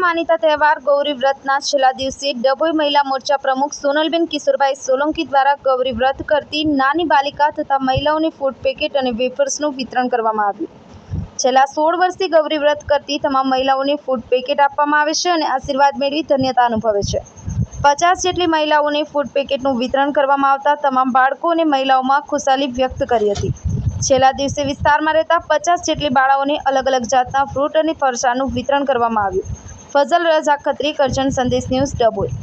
માનીતા તહેવાર ગૌરી વ્રતના છેલ્લા દિવસે ડભોઈ મહિલા મોરચા પ્રમુખ સોનલબેન કિશોરભાઈ સોલંકી દ્વારા ગૌરી વ્રત કરતી નાની બાલિકા તથા મહિલાઓને ફૂડ પેકેટ અને વેફર્સનું વિતરણ કરવામાં આવ્યું। છેલ્લા 16 વર્ષથી ગૌરી વ્રત કરતી તમામ મહિલાઓને ફૂડ પેકેટ આપવામાં આવે છે અને આશીર્વાદ મેળવી ધન્યતા અનુભવે છે। 50 જેટલી મહિલાઓને ફૂડ પેકેટનું વિતરણ કરવામાં આવતા તમામ બાળકો અને મહિલાઓમાં ખુશાલી વ્યક્ત કરી હતી। છેલ્લા દિવસે વિસ્તારમાં રહેતા 50 જેટલી બાળાઓને અલગ અલગ જાતના ફ્રૂટ અને ફરસાણનું વિતરણ કરવામાં આવ્યું। ફઝલ રઝા ખત્રી, કરજણ સંદેશ ન્યૂઝ, ડભોઈ।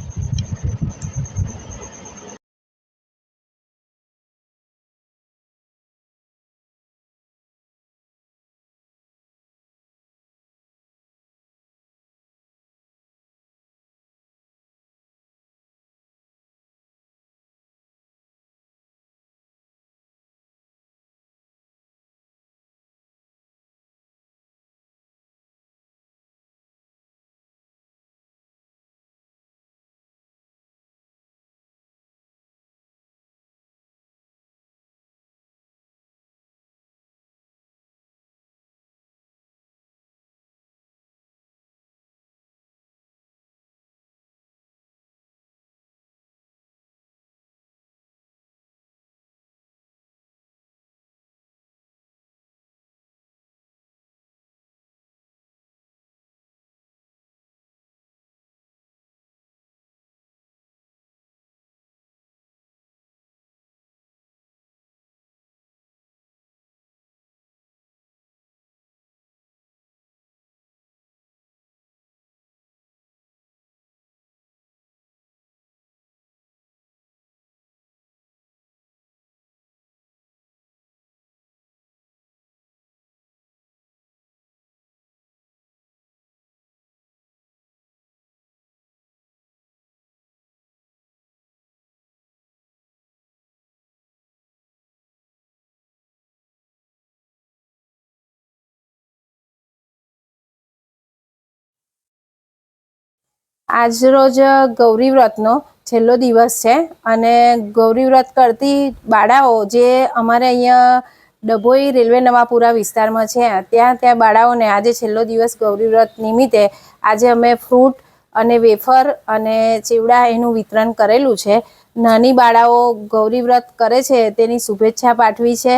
આજ રોજ ગૌરી વ્રતનો છેલ્લો દિવસ છે અને ગૌરી વ્રત કરતી બાળાઓ જે અમારે અહીંયા ડભોઈ રેલવે નવાપુરા વિસ્તારમાં છે ત્યાં બાળાઓને આજે છેલ્લો દિવસ ગૌરી વ્રત નિમિત્તે આજે અમે ફ્રૂટ અને વેફર અને ચેવડા એનું વિતરણ કરેલું છે। નાની બાળાઓ ગૌરી વ્રત કરે છે તેની શુભેચ્છા પાઠવી છે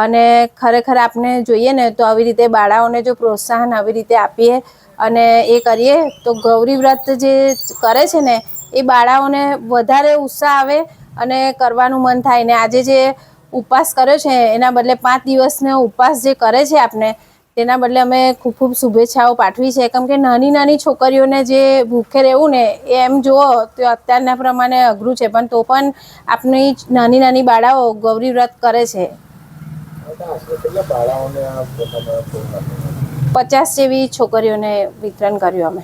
અને ખરેખર આપણે જોઈએ ને તો આવી રીતે બાળાઓને જો પ્રોત્સાહન આવી રીતે આપીએ અને એ કરીએ તો ગૌરી વ્રત જે કરે છે ને એ બાળાઓને વધારે ઉત્સાહ આવે અને કરવાનું મન થાય ને આજે જે ઉપવાસ કર્યો છે એના બદલે 5 દિવસનો ઉપવાસ જે કરે છે આપણે તેના બદલે અમે ખૂબ ખૂબ શુભેચ્છાઓ પાઠવી છે કેમ કે નાની નાની છોકરીઓને જે ભૂખે રહેવું ને એ એમ જુઓ તો અત્યારના પ્રમાણે અઘરું છે પણ તો પણ આપણી નાની નાની બાળાઓ ગૌરી વ્રત કરે છે। 50 જેવી છોકરીઓને વિતરણ કર્યું અમે।